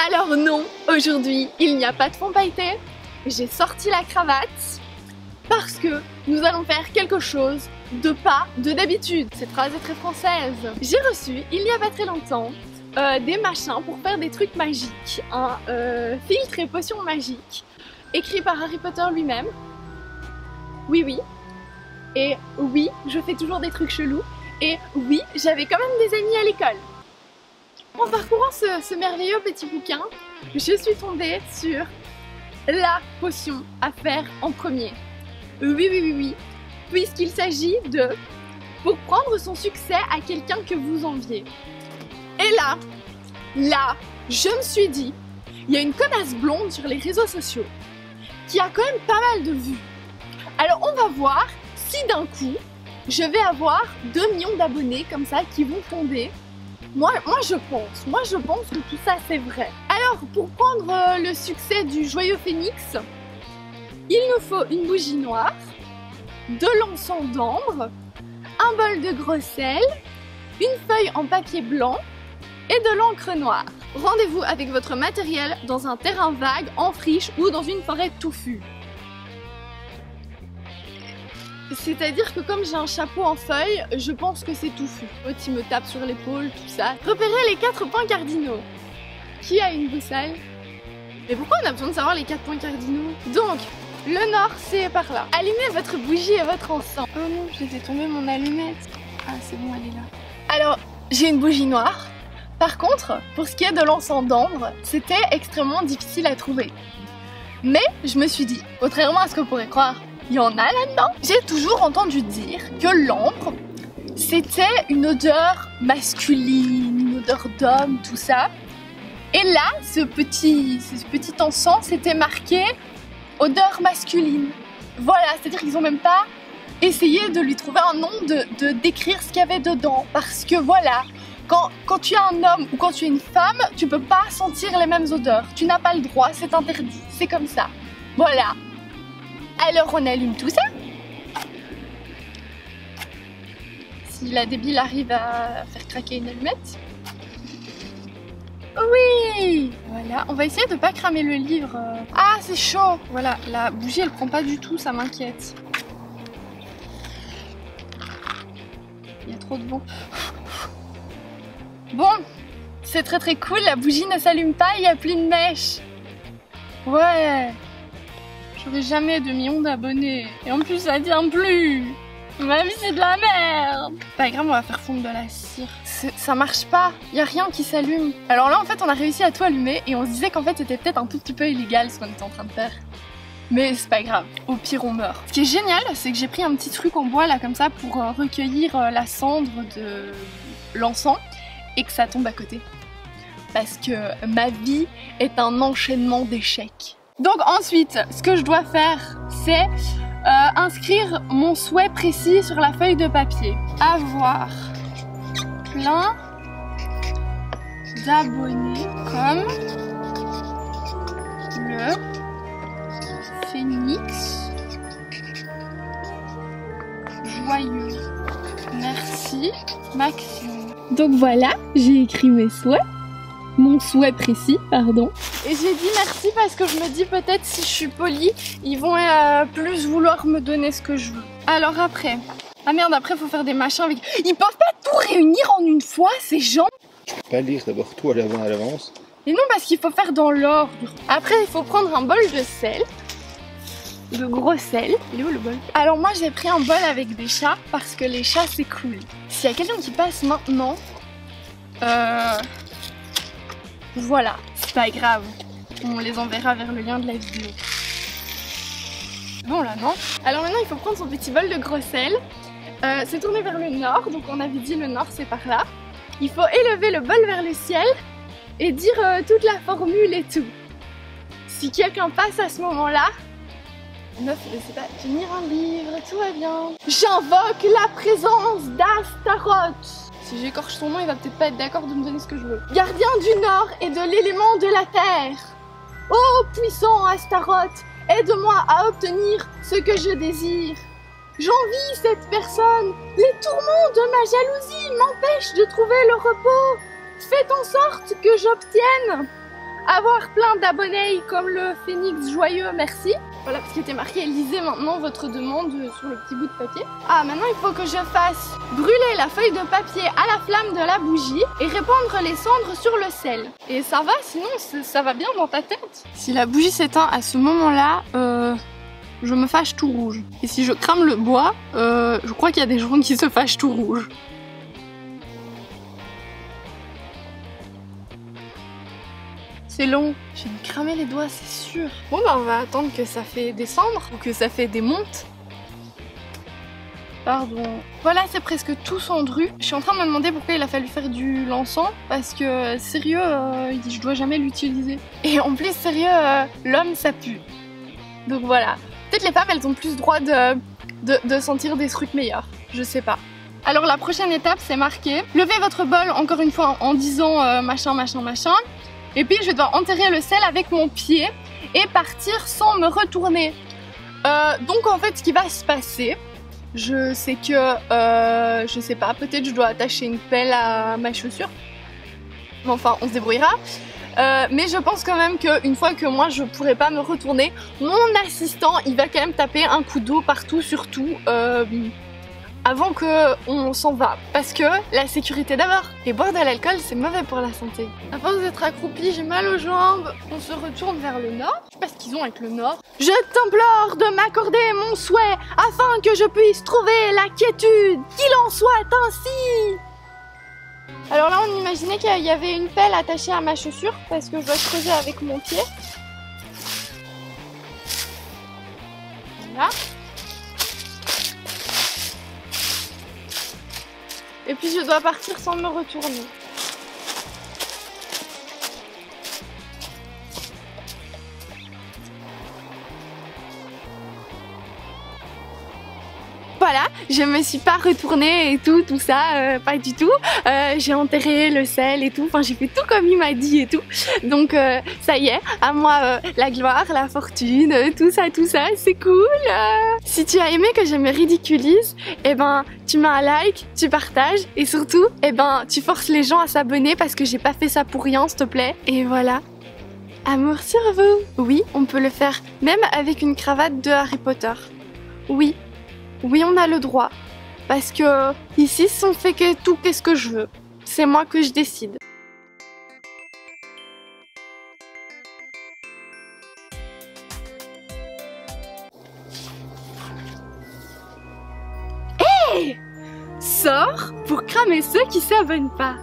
Alors non, aujourd'hui il n'y a pas de fond pailleté, j'ai sorti la cravate parce que nous allons faire quelque chose de pas de d'habitude. Cette phrase est très française. J'ai reçu il n'y a pas très longtemps des machins pour faire des trucs magiques, un filtre et potion magique écrit par Harry Potter lui-même. Oui, et oui, je fais toujours des trucs chelous, et oui, j'avais quand même des amis à l'école. En parcourant ce merveilleux petit bouquin, je suis tombée sur la potion à faire en premier. Oui, puisqu'il s'agit de pour prendre son succès à quelqu'un que vous enviez. Et là, je me suis dit, il y a une connasse blonde sur les réseaux sociaux qui a quand même pas mal de vues. Alors on va voir si d'un coup, je vais avoir 2 millions d'abonnés comme ça qui vont tomber. Moi je pense que tout ça c'est vrai. Alors pour prendre le succès du joyeux phénix, il nous faut une bougie noire, de l'encens d'ambre, un bol de gros sel, une feuille en papier blanc et de l'encre noire. Rendez-vous avec votre matériel dans un terrain vague, en friche ou dans une forêt touffue. C'est-à-dire que comme j'ai un chapeau en feuilles, je pense que c'est touffu. L'autre il me tape sur l'épaule, tout ça. Repérez les 4 points cardinaux. Qui a une boussole? Mais pourquoi on a besoin de savoir les 4 points cardinaux? Donc, le nord c'est par là. Allumez votre bougie et votre encens. Oh non, j'ai fait tomber mon allumette. Ah c'est bon, elle est là. Alors, j'ai une bougie noire. Par contre, pour ce qui est de l'encens d'ambre, c'était extrêmement difficile à trouver. Mais je me suis dit, contrairement à ce que vous pourrez croire, il y en a là-dedans. J'ai toujours entendu dire que l'ambre, c'était une odeur masculine, une odeur d'homme, tout ça. Et là, ce petit encens, c'était marqué odeur masculine. Voilà, c'est-à-dire qu'ils n'ont même pas essayé de lui trouver un nom, de décrire ce qu'il y avait dedans. Parce que voilà, quand tu es un homme ou quand tu es une femme, tu peux pas sentir les mêmes odeurs. Tu n'as pas le droit, c'est interdit, c'est comme ça. Voilà. Alors on allume tout ça. Si la débile arrive à faire craquer une allumette. Oui. Voilà, on va essayer de pas cramer le livre. Ah c'est chaud. Voilà, la bougie elle prend pas du tout, ça m'inquiète. Il y a trop de vent. Bon, c'est très cool, la bougie ne s'allume pas, il n'y a plus de mèche. Ouais. J'aurai jamais 2 millions d'abonnés. Et en plus, ça tient plus. Ma vie, c'est de la merde. Pas grave, on va faire fondre de la cire. Ça marche pas. Il y a rien qui s'allume. Alors là, en fait, on a réussi à tout allumer et on se disait qu'en fait, c'était peut-être un tout petit peu illégal ce qu'on était en train de faire. Mais c'est pas grave. Au pire, on meurt. Ce qui est génial, c'est que j'ai pris un petit truc en bois là comme ça pour recueillir la cendre de l'encens et que ça tombe à côté. Parce que ma vie est un enchaînement d'échecs. Donc ensuite, ce que je dois faire, c'est inscrire mon souhait précis sur la feuille de papier. Avoir plein d'abonnés comme le phénix joyeux. Merci, Maxime. Donc voilà, j'ai écrit mes souhaits. Mon souhait précis, pardon. Et j'ai dit merci parce que je me dis peut-être si je suis polie, ils vont plus vouloir me donner ce que je veux. Alors après, ah merde, après faut faire des machins avec... Ils peuvent pas tout réunir en une fois, ces gens. Tu peux pas lire d'abord tout à l'avance. Et non, parce qu'il faut faire dans l'ordre. Après, il faut prendre un bol de sel. De gros sel. Il est où le bol? Alors moi j'ai pris un bol avec des chats parce que les chats c'est cool. S'il y a quelqu'un qui passe maintenant... Voilà, c'est pas grave. On les enverra vers le lien de la vidéo. Bon là, non? Alors maintenant, il faut prendre son petit bol de gros sel. C'est tourné vers le nord, donc on avait dit le nord, c'est par là. Il faut élever le bol vers le ciel et dire toute la formule et tout. Si quelqu'un passe à ce moment-là, meuf, je sais pas, tenir un livre, tout va bien. J'invoque la présence d'Astaroth. Si j'écorche son nom, il va peut-être pas être d'accord de me donner ce que je veux. Gardien du Nord et de l'élément de la Terre. Ô puissant Astaroth, aide-moi à obtenir ce que je désire. J'envie cette personne. Les tourments de ma jalousie m'empêchent de trouver le repos. Faites en sorte que j'obtienne avoir plein d'abonnés comme le Phénix Joyeux, merci. Voilà, parce qu'il était marqué lisez maintenant votre demande sur le petit bout de papier. Ah, maintenant il faut que je fasse brûler la feuille de papier à la flamme de la bougie et répandre les cendres sur le sel. Et ça va, sinon ça va bien dans ta tête. Si la bougie s'éteint à ce moment-là, je me fâche tout rouge. Et si je crame le bois, je crois qu'il y a des gens qui se fâchent tout rouge. C'est long, je vais me cramer les doigts, c'est sûr. Bon bah on va attendre que ça fait descendre ou que ça fait des montes. Pardon. Voilà, c'est presque tout cendru. Je suis en train de me demander pourquoi il a fallu faire du l'encens parce que sérieux, il dit je dois jamais l'utiliser. Et en plus sérieux, l'homme ça pue. Donc voilà. Peut-être les femmes elles ont plus droit de sentir des trucs meilleurs. Je sais pas. Alors la prochaine étape c'est marqué. Levez votre bol encore une fois en disant machin machin machin. Et puis je vais devoir enterrer le sel avec mon pied et partir sans me retourner. Donc en fait ce qui va se passer, je sais que, je sais pas, peut-être je dois attacher une pelle à ma chaussure. Enfin on se débrouillera. Mais je pense quand même qu'une fois que moi je pourrai pas me retourner, mon assistant il va quand même taper un coup d'eau partout surtout. Avant qu'on s'en va, parce que la sécurité d'abord. Et boire de l'alcool c'est mauvais pour la santé. À force d'être accroupi, j'ai mal aux jambes. On se retourne vers le nord. Je sais pas ce qu'ils ont avec le nord. Je t'implore de m'accorder mon souhait afin que je puisse trouver la quiétude. Qu'il en soit ainsi. Alors là on imaginait qu'il y avait une pelle attachée à ma chaussure parce que je dois creuser avec mon pied. Voilà. Et puis je dois partir sans me retourner. Voilà, je me suis pas retournée et tout ça, pas du tout. J'ai enterré le sel et tout, enfin j'ai fait tout comme il m'a dit et tout. Donc ça y est, à moi la gloire, la fortune, tout ça, c'est cool. Si tu as aimé que je me ridiculise, eh ben tu mets un like, tu partages et surtout, eh ben tu forces les gens à s'abonner parce que j'ai pas fait ça pour rien, s'il te plaît. Et voilà. Amour sur vous. Oui, on peut le faire même avec une cravate de Harry Potter. Oui. Oui, on a le droit. Parce que ici, on fait que tout qu'est-ce que je veux. C'est moi que je décide. Hey! Sors pour cramer ceux qui s'abonnent pas.